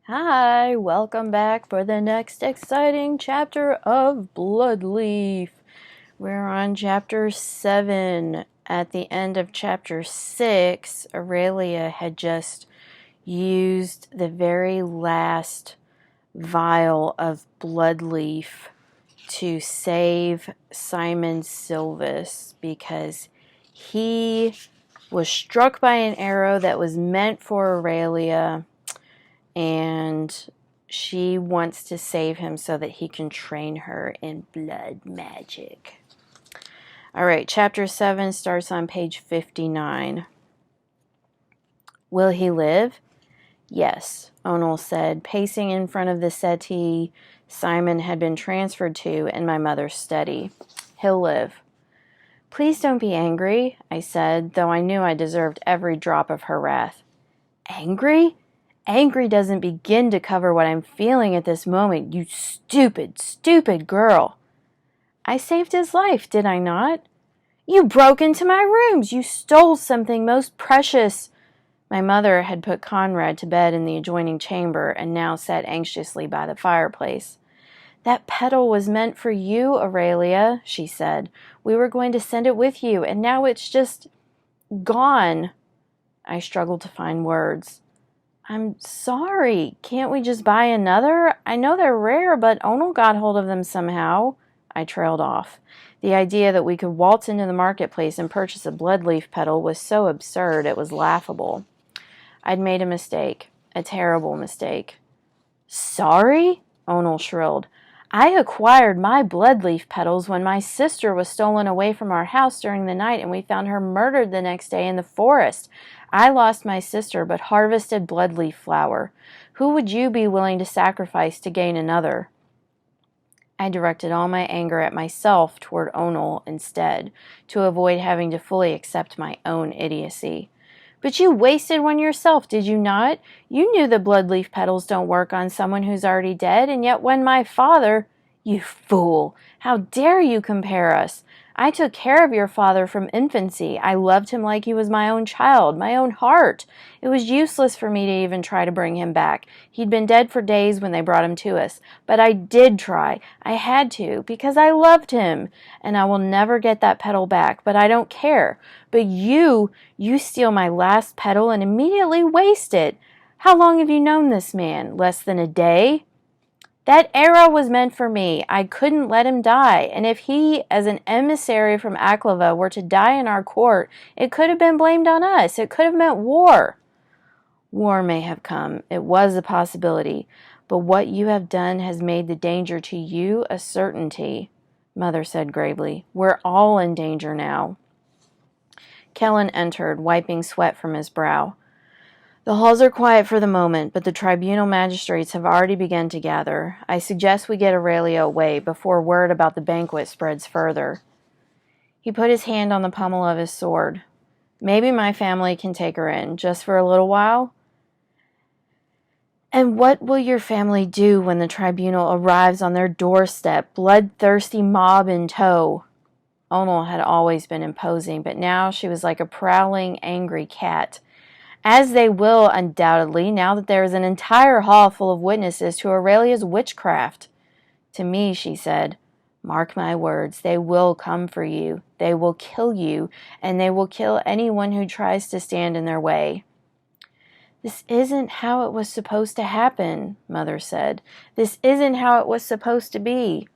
Hi, welcome back for the next exciting chapter of Bloodleaf. We're on chapter 7. At the end of chapter 6, Aurelia had just used the very last vial of Bloodleaf to save Simon Silvis because he was struck by an arrow that was meant for Aurelia, and she wants to save him so that he can train her in blood magic. All right, chapter 7 starts on page 59. Will he live? Yes, Onal said, pacing in front of the settee Simon had been transferred to in my mother's study. He'll live. Please don't be angry, I said, though I knew I deserved every drop of her wrath. Angry? Angry doesn't begin to cover what I'm feeling at this moment, you stupid, stupid girl. I saved his life, did I not? You broke into my rooms. You stole something most precious. My mother had put Conrad to bed in the adjoining chamber and now sat anxiously by the fireplace. That petal was meant for you, Aurelia, she said. We were going to send it with you, and now it's just gone. I struggled to find words. I'm sorry. Can't we just buy another? I know they're rare, but Onal got hold of them somehow. I trailed off. The idea that we could waltz into the marketplace and purchase a bloodleaf petal was so absurd it was laughable. I'd made a mistake. A terrible mistake. Sorry? Onal shrilled. I acquired my bloodleaf petals when my sister was stolen away from our house during the night and we found her murdered the next day in the forest. I lost my sister but harvested bloodleaf flower. Who would you be willing to sacrifice to gain another? I directed all my anger at myself toward Onal instead, to avoid having to fully accept my own idiocy. But you wasted one yourself, did you not? You knew the bloodleaf petals don't work on someone who's already dead, and yet when my father— You fool! How dare you compare us? I took care of your father from infancy. I loved him like he was my own child, my own heart. It was useless for me to even try to bring him back. He'd been dead for days when they brought him to us. But I did try. I had to, because I loved him. And I will never get that petal back, but I don't care. But you steal my last petal and immediately waste it. How long have you known this man? Less than a day? That arrow was meant for me. I couldn't let him die, and if he, as an emissary from Aklava, were to die in our court, it could have been blamed on us. It could have meant war. War may have come. It was a possibility. But what you have done has made the danger to you a certainty, Mother said gravely. We're all in danger now. Kellen entered, wiping sweat from his brow. The halls are quiet for the moment, but the tribunal magistrates have already begun to gather. I suggest we get Aurelia away before word about the banquet spreads further. He put his hand on the pommel of his sword. Maybe my family can take her in, just for a little while? And what will your family do when the tribunal arrives on their doorstep, bloodthirsty mob in tow? Onal had always been imposing, but now she was like a prowling, angry cat. As they will, undoubtedly, now that there is an entire hall full of witnesses to Aurelia's witchcraft. To me, she said, mark my words, they will come for you. They will kill you, and they will kill anyone who tries to stand in their way. This isn't how it was supposed to happen, Mother said. This isn't how it was supposed to be.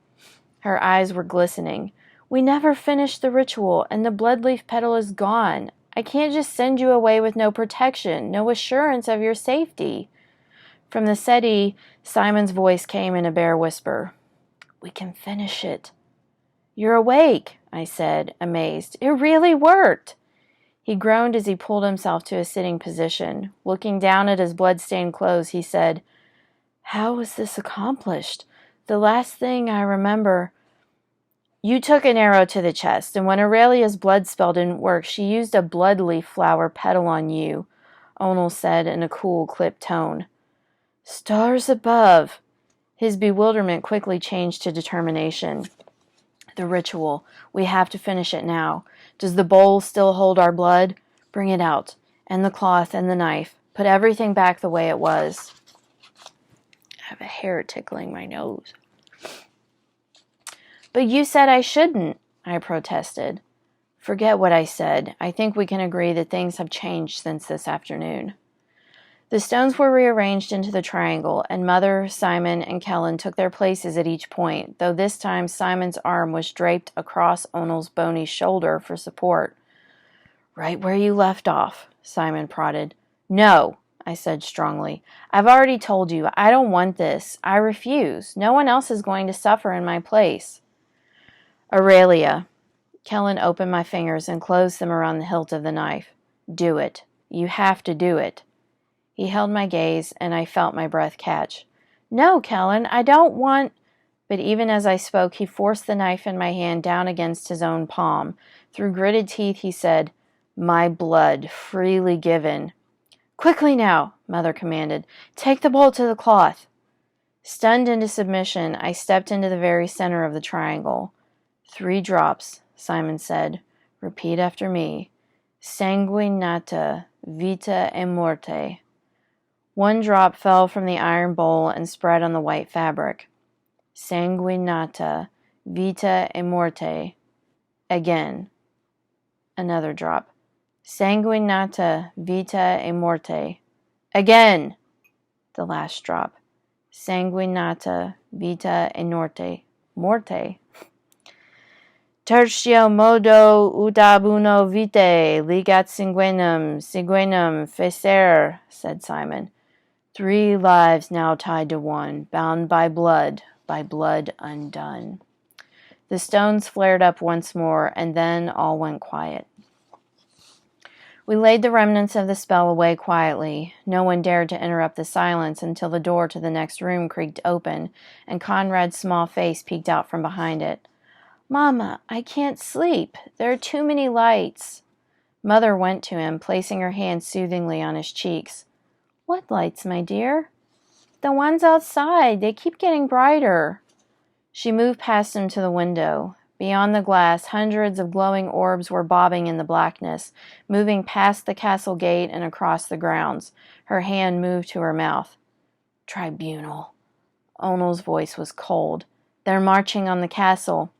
Her eyes were glistening. We never finished the ritual, and the bloodleaf petal is gone. I can't just send you away with no protection, no assurance of your safety. From the settee, Simon's voice came in a bare whisper. We can finish it. You're awake, I said, amazed. It really worked. He groaned as he pulled himself to a sitting position. Looking down at his blood-stained clothes, he said, How was this accomplished? The last thing I remember— You took an arrow to the chest, and when Aurelia's blood spell didn't work, she used a bloodleaf flower petal on you, Onal said in a cool, clipped tone. Stars above. His bewilderment quickly changed to determination. The ritual. We have to finish it now. Does the bowl still hold our blood? Bring it out. And the cloth and the knife. Put everything back the way it was. I have a hair tickling my nose. But you said I shouldn't, I protested. Forget what I said. I think we can agree that things have changed since this afternoon. The stones were rearranged into the triangle, and Mother, Simon, and Kellen took their places at each point, though this time Simon's arm was draped across Onel's bony shoulder for support. Right where you left off, Simon prodded. No, I said strongly. I've already told you, I don't want this. I refuse. No one else is going to suffer in my place. Aurelia. Kellen opened my fingers and closed them around the hilt of the knife. Do it. You have to do it. He held my gaze, and I felt my breath catch. No, Kellen, I don't want... But even as I spoke, he forced the knife in my hand down against his own palm. Through gritted teeth, he said, My blood, freely given. Quickly now, Mother commanded. Take the bolt to the cloth. Stunned into submission, I stepped into the very center of the triangle. 3 drops, Simon said. Repeat after me. Sanguinata, vita e morte. 1 drop fell from the iron bowl and spread on the white fabric. Sanguinata, vita e morte. Again. Another drop. Sanguinata, vita e morte. Again. The last drop. Sanguinata, vita e morte. Morte. Tertio modo ut ab uno vitae ligat sanguinem fecer, said Simon. 3 lives now tied to 1, bound by blood undone. The stones flared up once more, and then all went quiet. We laid the remnants of the spell away quietly. No one dared to interrupt the silence until the door to the next room creaked open, and Conrad's small face peeked out from behind it. Mama, I can't sleep. There are too many lights. Mother went to him, placing her hand soothingly on his cheeks. What lights, my dear? The ones outside. They keep getting brighter. She moved past him to the window. Beyond the glass, hundreds of glowing orbs were bobbing in the blackness, moving past the castle gate and across the grounds. Her hand moved to her mouth. Tribunal. Onel's voice was cold. They're marching on the castle.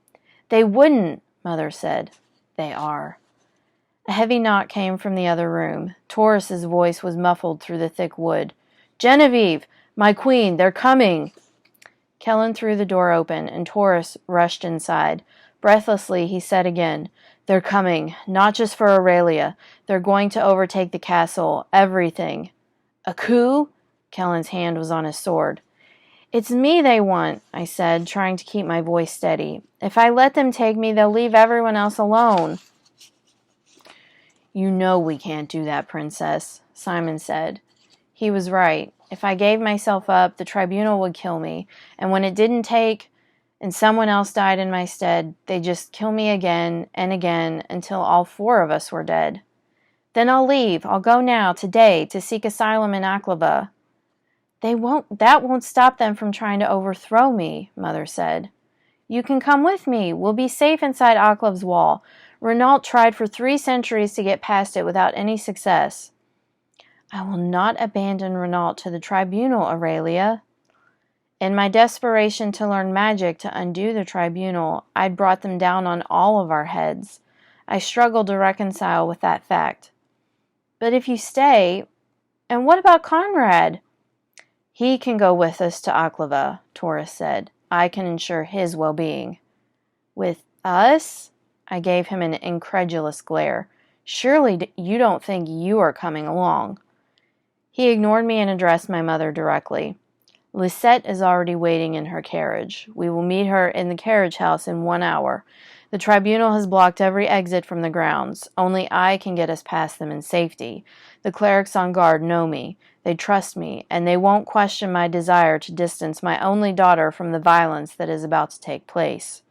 They wouldn't, Mother said. They are. A heavy knock came from the other room. Taurus's voice was muffled through the thick wood. Genevieve, my queen, they're coming. Kellen threw the door open, and Taurus rushed inside. Breathlessly, he said again, They're coming, not just for Aurelia. They're going to overtake the castle, everything. A coup? Kellen's hand was on his sword. It's me they want, I said, trying to keep my voice steady. If I let them take me, they'll leave everyone else alone. You know we can't do that, Princess, Simon said. He was right. If I gave myself up, the tribunal would kill me, and when it didn't take, and someone else died in my stead, they'd just kill me again and again until all 4 of us were dead. Then I'll leave. I'll go now, today, to seek asylum in Aklava. That won't stop them from trying to overthrow me, Mother said. You can come with me. We'll be safe inside Aklav's wall. Renault tried for 3 centuries to get past it without any success. I will not abandon Renault to the tribunal, Aurelia. In my desperation to learn magic to undo the tribunal, I'd brought them down on all of our heads. I struggled to reconcile with that fact. But if you stay, and what about Conrad? He can go with us to Aklava, Taurus said. I can ensure his well-being. With us? I gave him an incredulous glare. Surely you don't think you are coming along. He ignored me and addressed my mother directly. Lisette is already waiting in her carriage. We will meet her in the carriage house in 1 hour. The tribunal has blocked every exit from the grounds. Only I can get us past them in safety. The clerics on guard know me. They trust me, and they won't question my desire to distance my only daughter from the violence that is about to take place.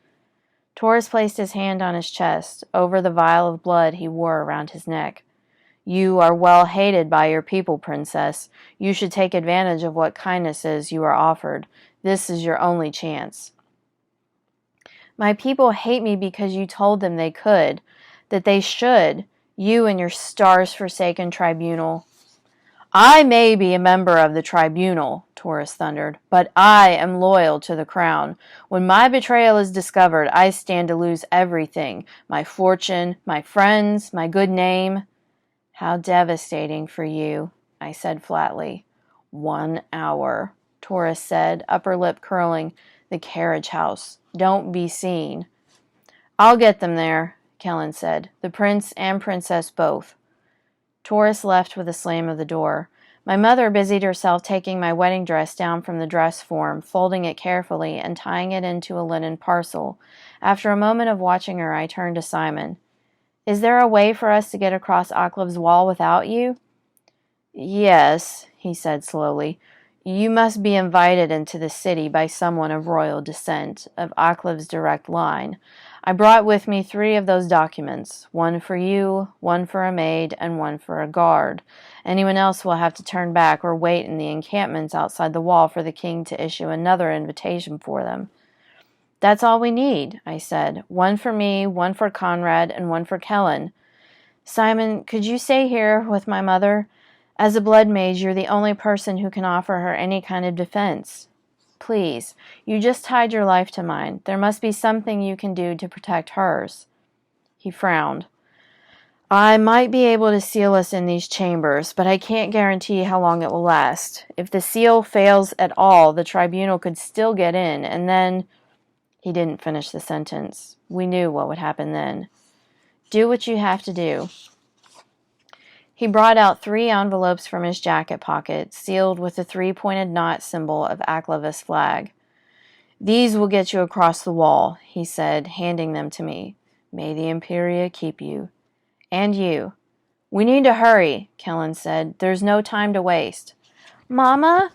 Taurus placed his hand on his chest, over the vial of blood he wore around his neck. You are well hated by your people, Princess. You should take advantage of what kindnesses you are offered. This is your only chance. My people hate me because you told them they could, that they should, you and your stars-forsaken tribunal. I may be a member of the tribunal, Taurus thundered, but I am loyal to the crown. When my betrayal is discovered, I stand to lose everything. My fortune, my friends, my good name. How devastating for you, I said flatly. 1 hour, Taurus said, upper lip curling. The carriage house. Don't be seen. I'll get them there, Kellen said. The prince and princess both. Taurus left with a slam of the door. My mother busied herself taking my wedding dress down from the dress form, folding it carefully, and tying it into a linen parcel. After a moment of watching her, I turned to Simon. Is there a way for us to get across Oklev's wall without you? Yes, he said slowly. You must be invited into the city by someone of royal descent, of Oklev's direct line. I brought with me 3 of those documents, one for you, one for a maid, and one for a guard. Anyone else will have to turn back or wait in the encampments outside the wall for the king to issue another invitation for them. That's all we need, I said. One for me, one for Conrad, and one for Kellen. Simon, could you stay here with my mother? As a blood mage, you're the only person who can offer her any kind of defense. Please, you just tied your life to mine. There must be something you can do to protect hers. He frowned. I might be able to seal us in these chambers, but I can't guarantee how long it will last. If the seal fails at all, the tribunal could still get in, and then... He didn't finish the sentence. We knew what would happen then. Do what you have to do. He brought out 3 envelopes from his jacket pocket, sealed with the 3-pointed knot symbol of Akleva's flag. These will get you across the wall, he said, handing them to me. May the Imperia keep you. And you. We need to hurry, Kellen said. There's no time to waste. Mama?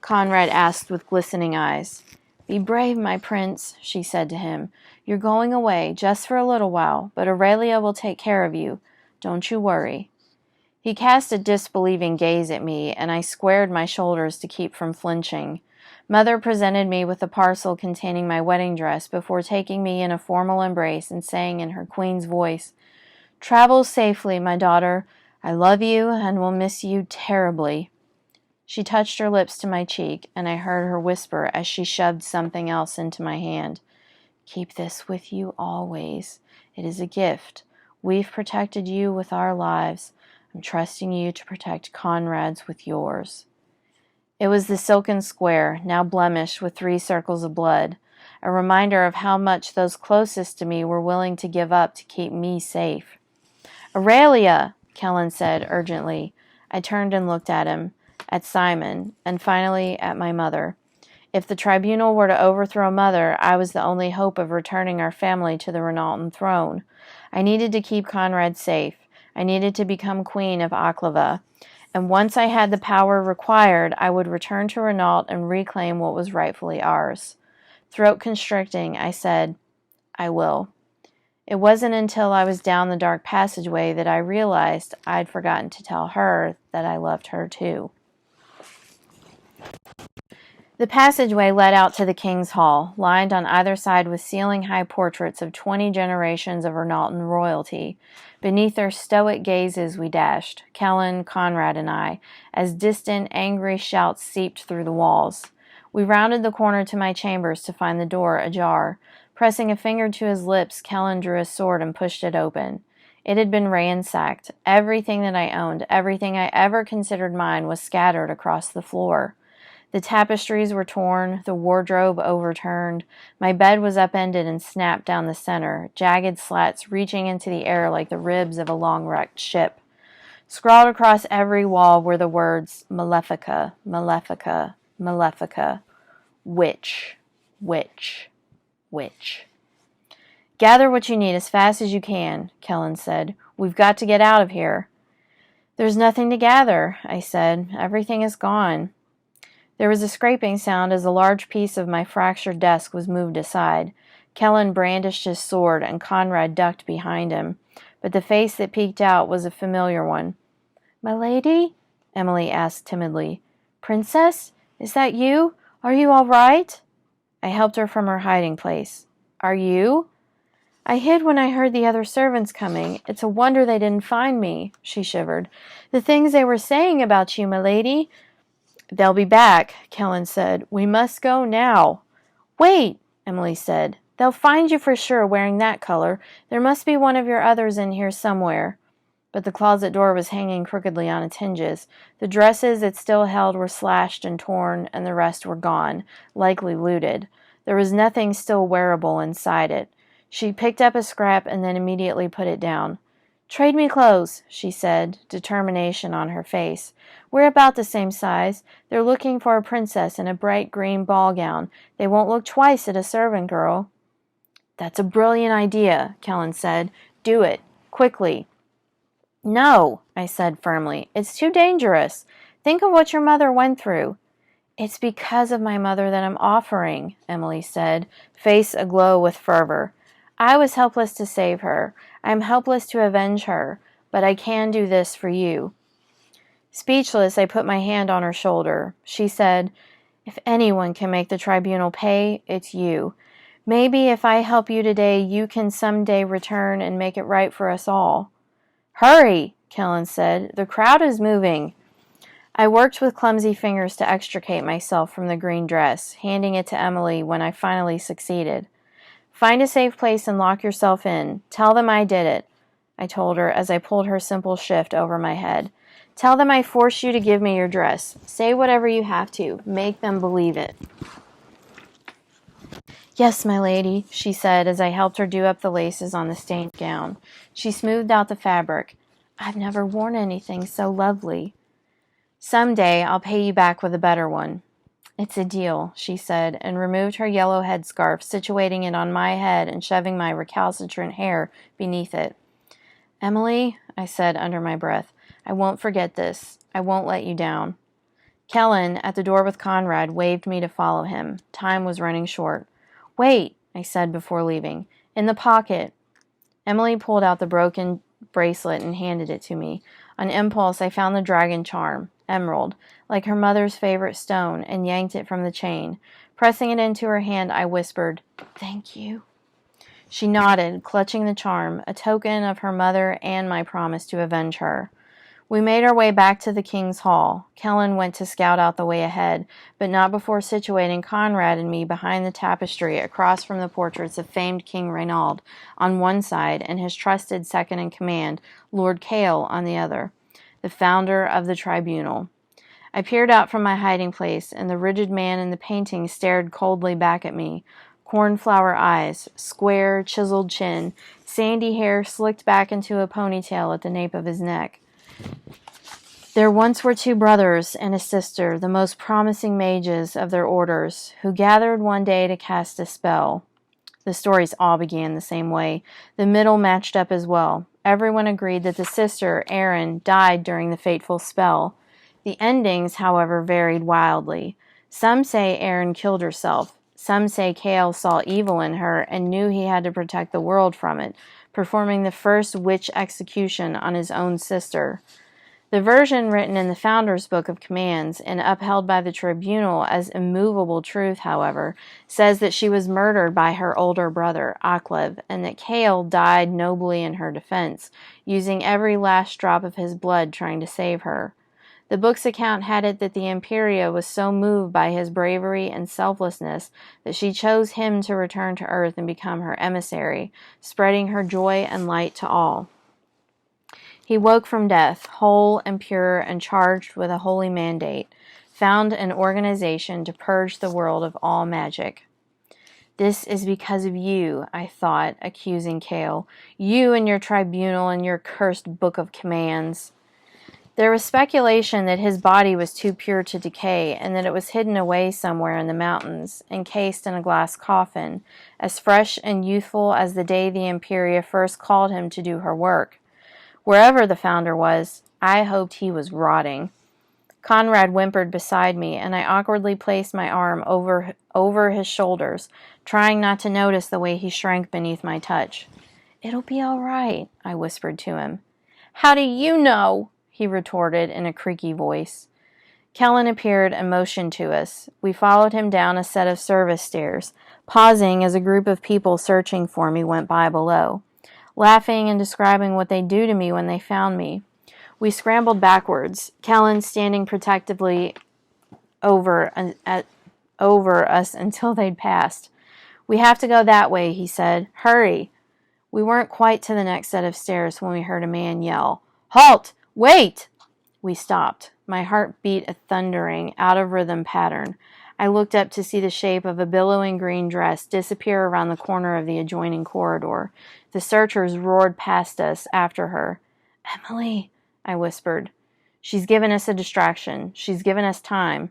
Conrad asked with glistening eyes. Be brave, my prince, she said to him. You're going away, just for a little while, but Aurelia will take care of you. Don't you worry. He cast a disbelieving gaze at me, and I squared my shoulders to keep from flinching. Mother presented me with a parcel containing my wedding dress before taking me in a formal embrace and saying in her queen's voice, Travel safely, my daughter. I love you and will miss you terribly. She touched her lips to my cheek, and I heard her whisper as she shoved something else into my hand. Keep this with you always. It is a gift. We've protected you with our lives. I'm trusting you to protect Conrad's with yours. It was the silken square, now blemished with 3 circles of blood, a reminder of how much those closest to me were willing to give up to keep me safe. Aurelia, Kellen said urgently. I turned and looked at him, at Simon, and finally at my mother. If the tribunal were to overthrow Mother, I was the only hope of returning our family to the Renaultan throne. I needed to keep Conrad safe. I needed to become queen of Akleva, and once I had the power required, I would return to Renault and reclaim what was rightfully ours. Throat constricting, I said, I will. It wasn't until I was down the dark passageway that I realized I'd forgotten to tell her that I loved her too. The passageway led out to the King's Hall, lined on either side with ceiling-high portraits of 20 generations of Renaultan royalty. Beneath their stoic gazes we dashed, Kellen, Conrad, and I, as distant, angry shouts seeped through the walls. We rounded the corner to my chambers to find the door ajar. Pressing a finger to his lips, Kellen drew his sword and pushed it open. It had been ransacked. Everything that I owned, everything I ever considered mine, was scattered across the floor. The tapestries were torn, the wardrobe overturned. My bed was upended and snapped down the center, jagged slats reaching into the air like the ribs of a long-wrecked ship. Scrawled across every wall were the words, Malefica, Malefica, Malefica, witch, witch, witch. Gather what you need as fast as you can, Kellen said. We've got to get out of here. There's nothing to gather, I said. Everything is gone. There was a scraping sound as a large piece of my fractured desk was moved aside. Kellen brandished his sword, and Conrad ducked behind him. But the face that peeked out was a familiar one. My lady? Emily asked timidly. Princess? Is that you? Are you all right? I helped her from her hiding place. Are you? I hid when I heard the other servants coming. It's a wonder they didn't find me, she shivered. The things they were saying about you, my lady. They'll be back, Kellen said. We must go now. Wait, Emily said. They'll find you for sure wearing that color. There must be one of your others in here somewhere. But the closet door was hanging crookedly on its hinges. The dresses it still held were slashed and torn, and the rest were gone, likely looted. There was nothing still wearable inside it. She picked up a scrap and then immediately put it down. Trade me clothes, she said, determination on her face. We're about the same size. They're looking for a princess in a bright green ball gown. They won't look twice at a servant girl. That's a brilliant idea, Kellen said. Do it. Quickly. No, I said firmly. It's too dangerous. Think of what your mother went through. It's because of my mother that I'm offering, Emily said, face aglow with fervor. I was helpless to save her. I am helpless to avenge her, but I can do this for you. Speechless, I put my hand on her shoulder. She said, If anyone can make the tribunal pay, it's you. Maybe if I help you today, you can someday return and make it right for us all. Hurry, Kellen said. The crowd is moving. I worked with clumsy fingers to extricate myself from the green dress, handing it to Emily when I finally succeeded. Find a safe place and lock yourself in. Tell them I did it, I told her as I pulled her simple shift over my head. Tell them I forced you to give me your dress. Say whatever you have to. Make them believe it. Yes, my lady, she said as I helped her do up the laces on the stained gown. She smoothed out the fabric. I've never worn anything so lovely. Someday I'll pay you back with a better one. It's a deal, she said, and removed her yellow headscarf, situating it on my head and shoving my recalcitrant hair beneath it. Emily, I said under my breath, I won't forget this. I won't let you down. Kellen, at the door with Conrad, waved me to follow him. Time was running short. Wait, I said before leaving. In the pocket. Emily pulled out the broken bracelet and handed it to me. On impulse, I found the dragon charm, emerald, like her mother's favorite stone, and yanked it from the chain. Pressing it into her hand, I whispered, Thank you. She nodded, clutching the charm, a token of her mother and my promise to avenge her. We made our way back to the king's hall. Kellen went to scout out the way ahead, but not before situating Conrad and me behind the tapestry across from the portraits of famed King Reynald on one side and his trusted second-in-command, Lord Kale, on the other, the founder of the tribunal. I peered out from my hiding place, and the rigid man in the painting stared coldly back at me. Cornflower eyes, square, chiseled chin, sandy hair slicked back into a ponytail at the nape of his neck. There once were two brothers and a sister, the most promising mages of their orders, who gathered one day to cast a spell. The stories all began the same way. The middle matched up as well. Everyone agreed that the sister, Erin, died during the fateful spell. The endings, however, varied wildly. Some say Erin killed herself. Some say Kale saw evil in her and knew he had to protect the world from it, performing the first witch execution on his own sister. The version written in the Founder's Book of Commands and upheld by the tribunal as immovable truth, however, says that she was murdered by her older brother, Aklev, and that Kale died nobly in her defense, using every last drop of his blood trying to save her. The book's account had it that the Imperia was so moved by his bravery and selflessness that she chose him to return to Earth and become her emissary, spreading her joy and light to all. He woke from death, whole and pure and charged with a holy mandate, found an organization to purge the world of all magic. This is because of you, I thought, accusing Kale. You and your tribunal and your cursed book of commands. There was speculation that his body was too pure to decay and that it was hidden away somewhere in the mountains, encased in a glass coffin, as fresh and youthful as the day the Imperia first called him to do her work. Wherever the founder was, I hoped he was rotting. Conrad whimpered beside me, and I awkwardly placed my arm over his shoulders, trying not to notice the way he shrank beneath my touch. It'll be all right, I whispered to him. How do you know? He retorted in a creaky voice. Kellen appeared and motioned to us. We followed him down a set of service stairs, pausing as a group of people searching for me went by below, laughing and describing what they'd do to me when they found me. We scrambled backwards, Kellen standing protectively over us until they'd passed. "We have to go that way," he said. "Hurry." We weren't quite to the next set of stairs when we heard a man yell, "Halt! Wait!" We stopped. My heart beat a thundering, out-of-rhythm pattern. I looked up to see the shape of a billowing green dress disappear around the corner of the adjoining corridor. The searchers roared past us, after her. "Emily," I whispered. "She's given us a distraction. She's given us time."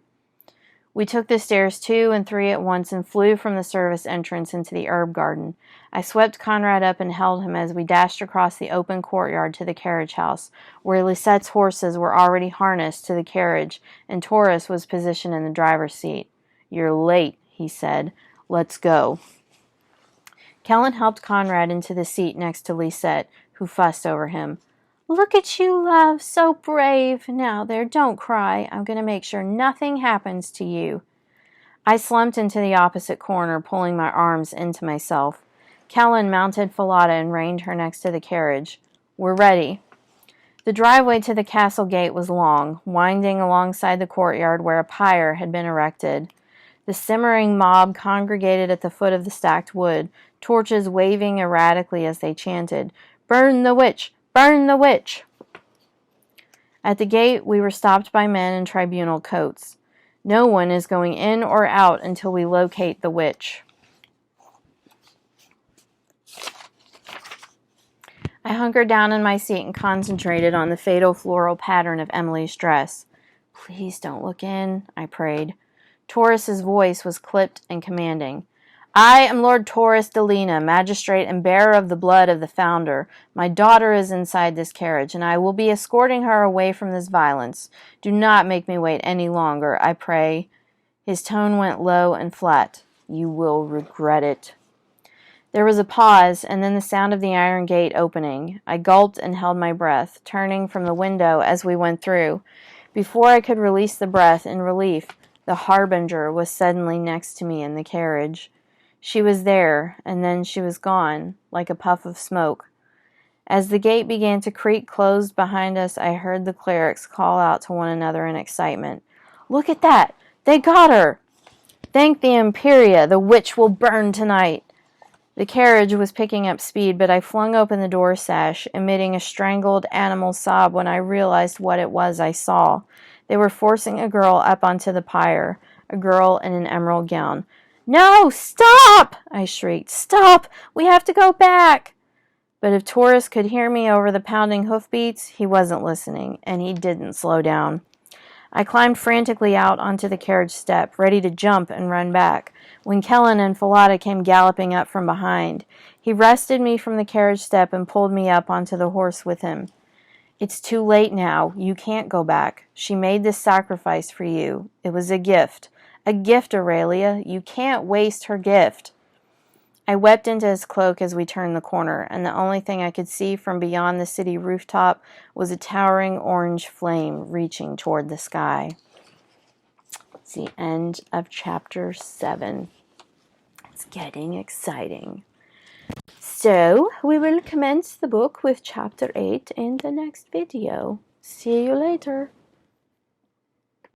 We took the stairs 2 and 3 at once and flew from the service entrance into the herb garden. I swept Conrad up and held him as we dashed across the open courtyard to the carriage house, where Lisette's horses were already harnessed to the carriage, and Taurus was positioned in the driver's seat. "You're late," he said. "Let's go." Kellen helped Conrad into the seat next to Lisette, who fussed over him. "Look at you, love, so brave. Now there, don't cry. I'm going to make sure nothing happens to you." I slumped into the opposite corner, pulling my arms into myself. Kellen mounted Falada and reined her next to the carriage. "We're ready." The driveway to the castle gate was long, winding alongside the courtyard where a pyre had been erected. The simmering mob congregated at the foot of the stacked wood, torches waving erratically as they chanted, "Burn the witch! Burn the witch!" At the gate, we were stopped by men in tribunal coats. "No one is going in or out until we locate the witch." I hunkered down in my seat and concentrated on the fatal floral pattern of Emily's dress. "Please don't look in," I prayed. Taurus's voice was clipped and commanding. "I am Lord Taurus Delina, magistrate and bearer of the blood of the founder. My daughter is inside this carriage, and I will be escorting her away from this violence. Do not make me wait any longer, I pray." His tone went low and flat. "You will regret it." There was a pause, and then the sound of the iron gate opening. I gulped and held my breath, turning from the window as we went through. Before I could release the breath in relief, the Harbinger was suddenly next to me in the carriage. She was there, and then she was gone, like a puff of smoke. As the gate began to creak closed behind us, I heard the clerics call out to one another in excitement. "Look at that! They got her! Thank the Imperia, the witch will burn tonight!" The carriage was picking up speed, but I flung open the door sash, emitting a strangled animal sob when I realized what it was I saw. They were forcing a girl up onto the pyre, a girl in an emerald gown. "No! Stop!" I shrieked. "Stop! We have to go back!" But if Taurus could hear me over the pounding hoofbeats, he wasn't listening, and he didn't slow down. I climbed frantically out onto the carriage step, ready to jump and run back, when Kellen and Falada came galloping up from behind. He wrested me from the carriage step and pulled me up onto the horse with him. "It's too late now. You can't go back. She made this sacrifice for you. It was a gift. A gift, Aurelia. You can't waste her gift." I wept into his cloak as we turned the corner, and the only thing I could see from beyond the city rooftop was a towering orange flame reaching toward the sky. It's the end of chapter 7. It's getting exciting. So, we will commence the book with chapter 8 in the next video. See you later.